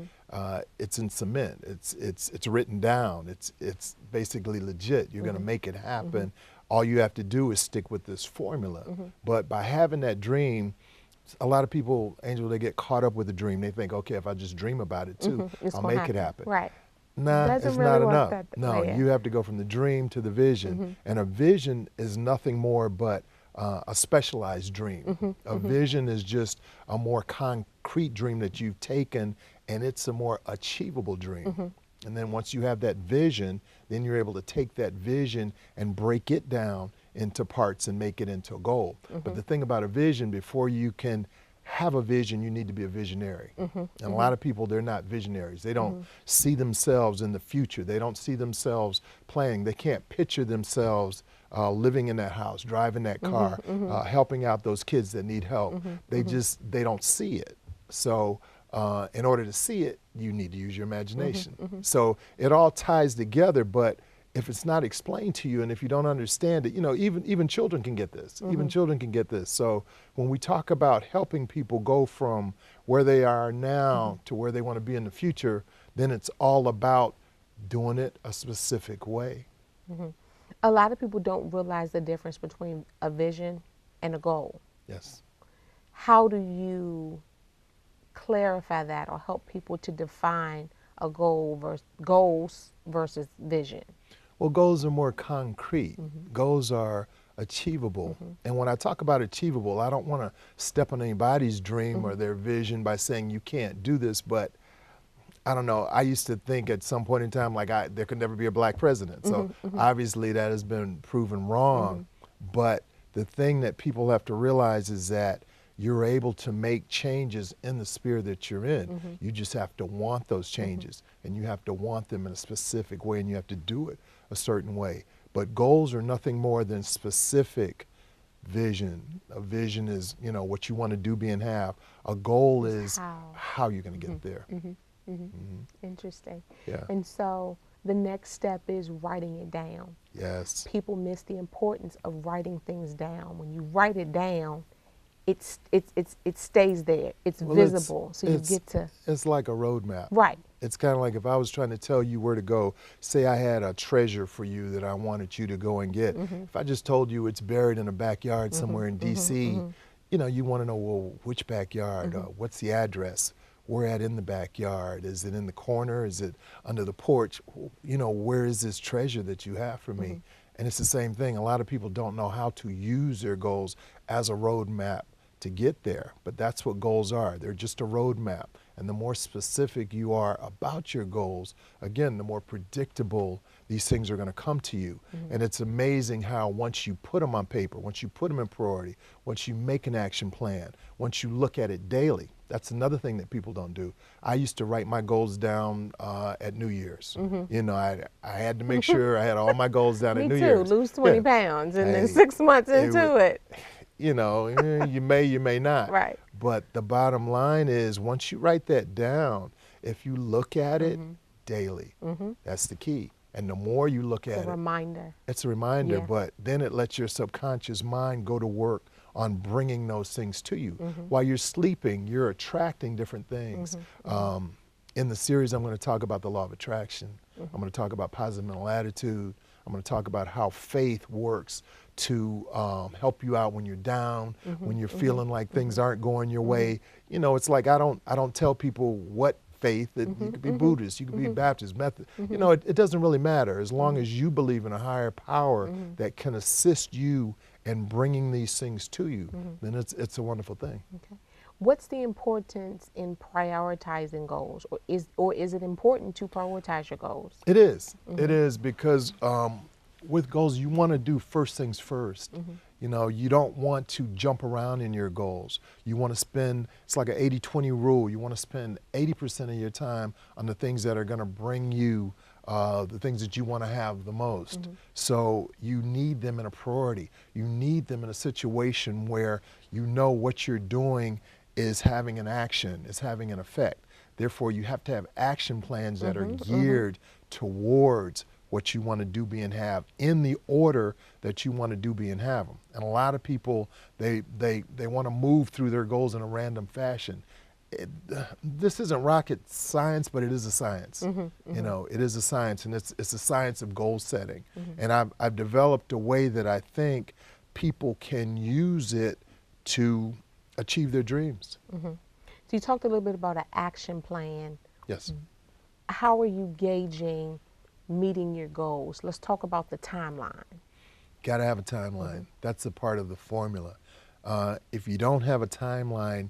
it's in cement. It's written down. It's basically legit. You're going to make it happen. All you have to do is stick with this formula. But by having that dream, a lot of people, Angel, they get caught up with the dream. They think, okay, if I just dream about it too, I'll make it happen. Right. Nah, it's really not work enough. that No, way. you have to go from the dream to the vision. And a vision is nothing more but a specialized dream. A vision is just a more concrete dream that you've taken, and it's a more achievable dream. And then once you have that vision, then you're able to take that vision and break it down into parts and make it into a goal. But the thing about a vision, before you can have a vision, you need to be a visionary. And a lot of people, they're not visionaries. They don't see themselves in the future. They don't see themselves playing. They can't picture themselves living in that house, driving that car, helping out those kids that need help. They don't see it. So in order to see it, you need to use your imagination. So it all ties together, but if it's not explained to you and if you don't understand it, you know, even children can get this. Even children can get this. So when we talk about helping people go from where they are now to where they want to be in the future, then it's all about doing it a specific way. A lot of people don't realize the difference between a vision and a goal. Yes. How do you clarify that or help people to define a goals versus vision? Well, goals are more concrete. Goals are achievable. And when I talk about achievable, I don't want to step on anybody's dream or their vision by saying you can't do this, but I don't know, I used to think at some point in time like there could never be a black president. So obviously that has been proven wrong. But the thing that people have to realize is that you're able to make changes in the sphere that you're in. You just have to want those changes, and you have to want them in a specific way, and you have to do it a certain way. But goals are nothing more than specific vision. A vision is, you know, what you want to do, be, and have. A goal is how you're going to get there. Interesting. Yeah. And so the next step is writing it down. Yes. People miss the importance of writing things down. When you write it down, it stays there. It's visible. So you get to. It's like a roadmap. Right. It's kind of like if I was trying to tell you where to go, say I had a treasure for you that I wanted you to go and get. If I just told you it's buried in a backyard somewhere in D.C., you know, you want to know, well, which backyard? What's the address? Where at in the backyard? Is it in the corner? Is it under the porch? You know, where is this treasure that you have for me? And it's the same thing. A lot of people don't know how to use their goals as a roadmap to get there, but that's what goals are. They're just a roadmap. And the more specific you are about your goals, again, the more predictable these things are going to come to you. And it's amazing how once you put them on paper, once you put them in priority, once you make an action plan, once you look at it daily, that's another thing that people don't do. I used to write my goals down at New Year's. You know, I had to make sure I had all my goals down at New Year's. Lose 20 pounds and then 6 months into it. You know, you may not. Right. But the bottom line is once you write that down, if you look at it daily, that's the key. And the more you look at it. It's a reminder. It's a reminder, Yes. but then it lets your subconscious mind go to work on bringing those things to you. While you're sleeping, you're attracting different things. In the series, I'm going to talk about the law of attraction. I'm going to talk about positive mental attitude. I'm going to talk about how faith works to help you out when you're down, when you're feeling like things aren't going your way. You know, it's like I don't tell people what faith. You could be Buddhist, you could be Baptist, Methodist. You know, it doesn't really matter as long as you believe in a higher power that can assist you in bringing these things to you. Then it's a wonderful thing. Okay. What's the importance in prioritizing goals, or is it important to prioritize your goals? It is. It is because with goals, you want to do first things first. You know, you don't want to jump around in your goals. You want to spend, it's like an 80-20 rule. You want to spend 80% of your time on the things that are going to bring you the things that you want to have the most. So you need them in a priority. You need them in a situation where you know what you're doing is having an action, is having an effect. Therefore, you have to have action plans that are geared towards what you want to do, be, and have in the order that you want to do, be, and have them. And a lot of people, they want to move through their goals in a random fashion. This isn't rocket science, but it is a science. You know, it is a science, and it's a science of goal setting. And I've developed a way that I think people can use it to achieve their dreams. So you talked a little bit about an action plan. Yes. How are you gauging meeting your goals? Let's talk about the timeline. Got to have a timeline. That's a part of the formula. If you don't have a timeline,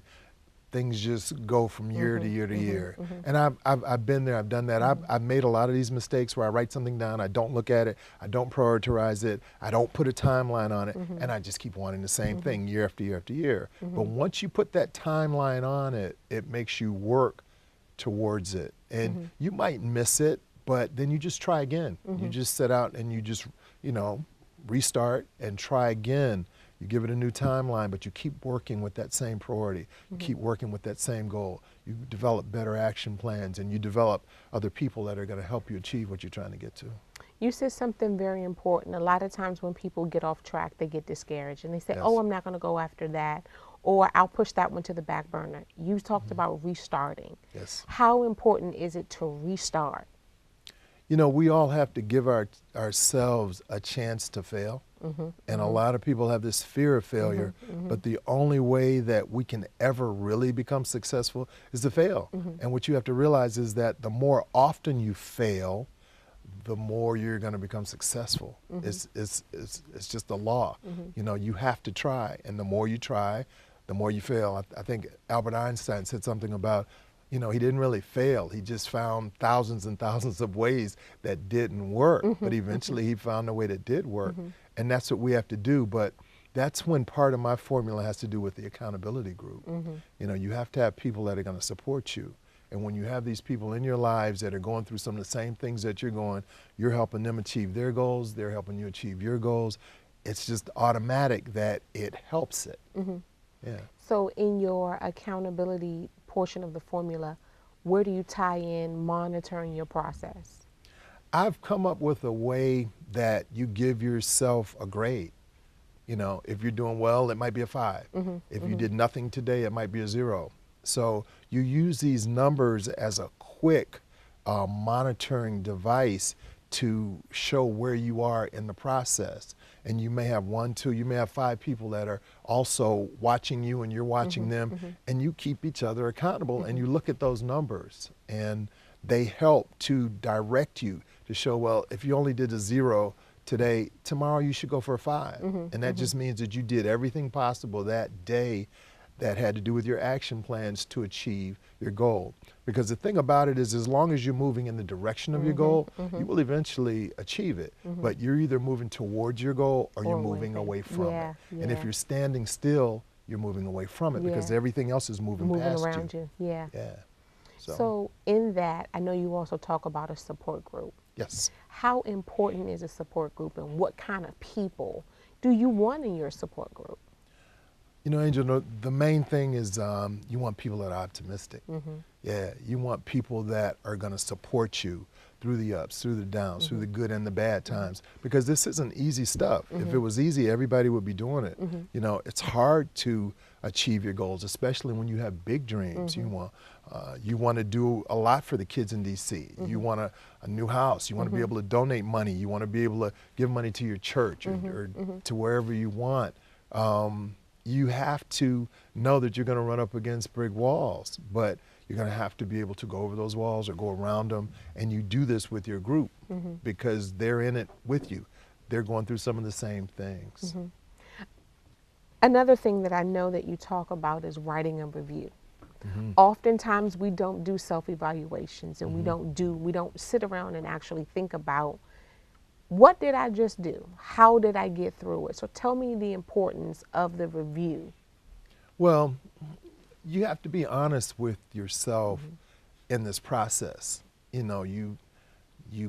things just go from year to year to year. And I've been there, I've done that. I've made a lot of these mistakes where I write something down, I don't look at it, I don't prioritize it, I don't put a timeline on it, and I just keep wanting the same thing year after year after year. But once you put that timeline on it, it makes you work towards it. And you might miss it, but then you just try again. You just set out and you just, you know, restart and try again. You give it a new timeline, but you keep working with that same priority. You keep working with that same goal. You develop better action plans, and you develop other people that are going to help you achieve what you're trying to get to. You said something very important. A lot of times when people get off track, they get discouraged, and they say, oh, I'm not going to go after that, or I'll push that one to the back burner. You talked about restarting. Yes. How important is it to restart? You know, we all have to give ourselves a chance to fail. And a lot of people have this fear of failure, but the only way that we can ever really become successful is to fail. And what you have to realize is that the more often you fail, the more you're going to become successful. It's just the law. You know, you have to try, and the more you try, the more you fail. I think Albert Einstein said something about, you know, he didn't really fail. He just found thousands and thousands of ways that didn't work, but eventually he found a way that did work. And that's what we have to do. But that's when part of my formula has to do with the accountability group. You know, you have to have people that are going to support you. And when you have these people in your lives that are going through some of the same things that you're going, you're helping them achieve their goals, they're helping you achieve your goals. It's just automatic that it helps it. Yeah. So in your accountability portion of the formula, where do you tie in monitoring your process? I've come up with a way that you give yourself a grade. You know, if you're doing well, it might be a 5. If you did nothing today, it might be a 0. So you use these numbers as a quick monitoring device to show where you are in the process. And you may have 1, 2, you may have 5 people that are also watching you and you're watching them, and you keep each other accountable and you look at those numbers and they help to direct you to show, well, if you only did a 0 today, tomorrow you should go for a 5. And that just means that you did everything possible that day that had to do with your action plans to achieve your goal. Because the thing about it is, as long as you're moving in the direction of your goal, you will eventually achieve it. But you're either moving towards your goal or you're moving away from it. And if you're standing still, you're moving away from it because everything else is moving past around you. Yeah. So in that, I know you also talk about a support group. Yes. How important is a support group, and what kind of people do you want in your support group? You know, Angel, the main thing is you want people that are optimistic. Yeah, you want people that are going to support you through the ups, through the downs, through the good and the bad times, because this isn't easy stuff. If it was easy, everybody would be doing it. You know, it's hard to achieve your goals, especially when you have big dreams. You want to do a lot for the kids in D.C. You want a new house. You want to be able to donate money. You want to be able to give money to your church or to wherever you want. You have to know that you're going to run up against brick walls, but you're going to have to be able to go over those walls or go around them. And you do this with your group because they're in it with you. They're going through some of the same things. Another thing that I know that you talk about is writing a review. Oftentimes we don't do self-evaluations, and we don't sit around and actually think about, what did I just do? How did I get through it? So tell me the importance of the review. Well, you have to be honest with yourself in this process. You know, you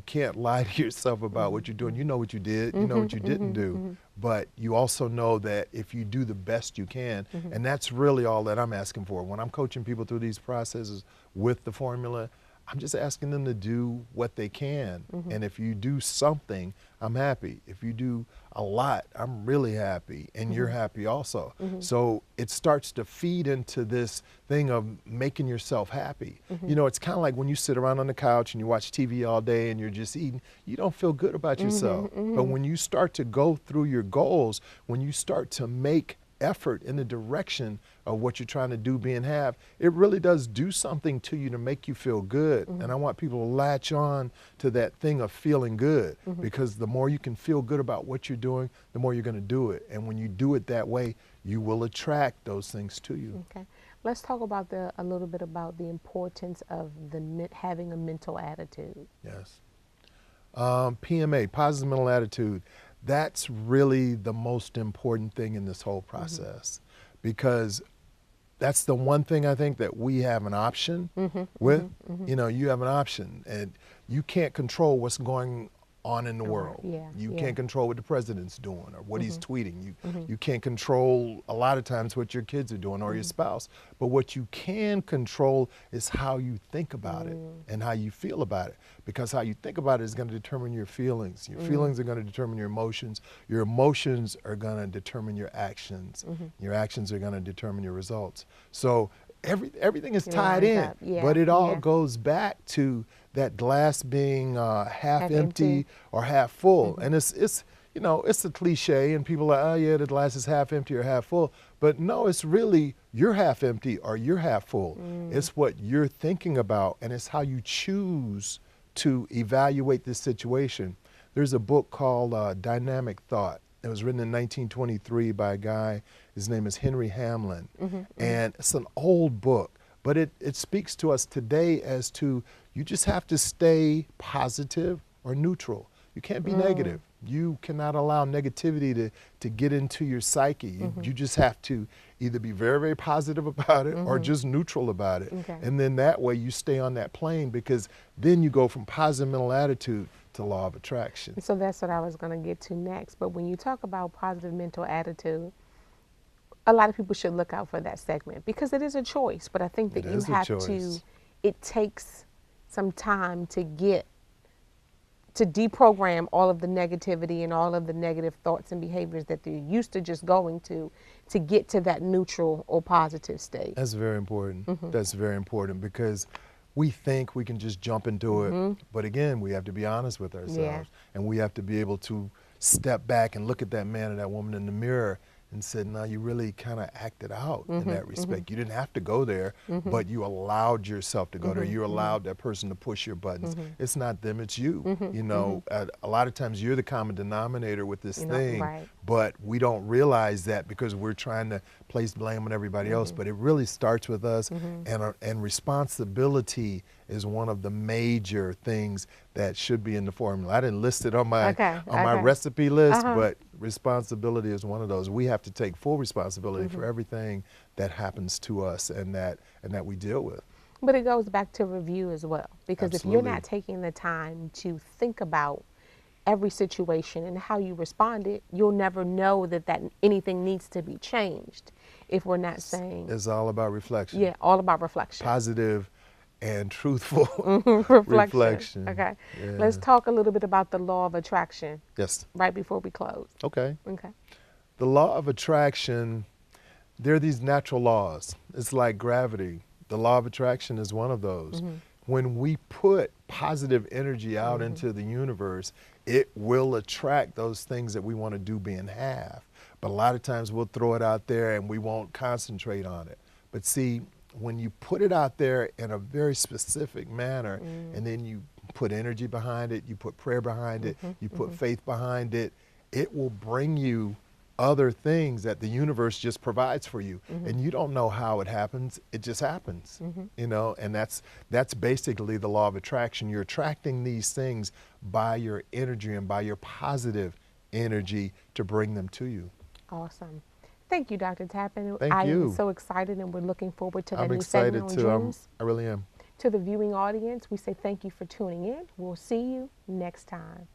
can't lie to yourself about what you're doing. You know what you did, you know what you didn't do, but you also know that if you do the best you can, and that's really all that I'm asking for. When I'm coaching people through these processes with the formula, I'm just asking them to do what they can. And if you do something, I'm happy. If you do a lot, I'm really happy, and you're happy also. So it starts to feed into this thing of making yourself happy. You know, it's kind of like when you sit around on the couch and you watch TV all day and you're just eating, you don't feel good about yourself. But when you start to go through your goals, when you start to make effort in the direction of what you're trying to do, be and have, it really does do something to you to make you feel good. And I want people to latch on to that thing of feeling good, because the more you can feel good about what you're doing, the more you're going to do it. And when you do it that way, you will attract those things to you. Okay. Let's talk about a little bit about the importance of having a mental attitude. Yes. PMA, positive mental attitude. That's really the most important thing in this whole process, because that's the one thing I think that we have an option with. You know, you have an option, and you can't control what's going on in the world. You can't control what the president's doing or what he's tweeting. You can't control a lot of times what your kids are doing or your spouse. But what you can control is how you think about it and how you feel about it, because how you think about it is going to determine your feelings. Your feelings are going to determine your emotions. Your emotions are going to determine your actions. Your actions are going to determine your results. So everything is It tied lines in, up. Yeah, but it all yeah. goes back to that glass being half Half empty empty. or half full. Mm-hmm. And it's you know, it's a cliche, and people are, oh yeah, the glass is half empty or half full. But no, it's really you're half empty or you're half full. It's what you're thinking about, and it's how you choose to evaluate this situation. There's a book called Dynamic Thought. It was written in 1923 by a guy, his name is Henry Hamlin. And it's an old book, but it speaks to us today as to you just have to stay positive or neutral. You can't be negative. You cannot allow negativity to get into your psyche. You just have to either be very, very positive about it or just neutral about it. Okay. And then that way you stay on that plane, because then you go from positive mental attitude to law of attraction. So that's what I was going to get to next. But when you talk about positive mental attitude, a lot of people should look out for that segment because it is a choice. But I think that It you is a have choice. to, it takes some time to deprogram all of the negativity and all of the negative thoughts and behaviors that they're used to just going to get to that neutral or positive state. That's very important. That's very important, because we think we can just jump into it. But again, we have to be honest with ourselves. And we have to be able to step back and look at that man or that woman in the mirror and said, no, you really kind of acted out in that respect. You didn't have to go there, but you allowed yourself to go there. You allowed that person to push your buttons. It's not them, it's you. You know, a lot of times you're the common denominator with this thing, right. but we don't realize that because we're trying to place blame on everybody else. But it really starts with us, and responsibility is one of the major things that should be in the formula. I didn't list it on my my recipe list, but responsibility is one of those. We have to take full responsibility for everything that happens to us and that we deal with. But it goes back to review as well, because if you're Absolutely. not taking the time to think about every situation and how you responded, you'll never know that anything needs to be changed if we're not saying. It's all about reflection. Yeah, all about reflection. Positive and truthful reflection. Okay. Yeah. Let's talk a little bit about the law of attraction. Yes. Right before we close. Okay. Okay. The law of attraction, there are these natural laws. It's like gravity. The law of attraction is one of those. When we put positive energy out into the universe, it will attract those things that we want to do being have. But a lot of times we'll throw it out there and we won't concentrate on it. But see, when you put it out there in a very specific manner, and then you put energy behind it, you put prayer behind it, you put faith behind it, it will bring you other things that the universe just provides for you. And you don't know how it happens, it just happens. You know, and that's basically the law of attraction. You're attracting these things by your energy and by your positive energy to bring them to you. Awesome. Thank you, Dr. Tappan. Thank you. I'm so excited, and we're looking forward to that I'm new excited segment on too. dreams. I really am. To the viewing audience, we say thank you for tuning in. We'll see you next time.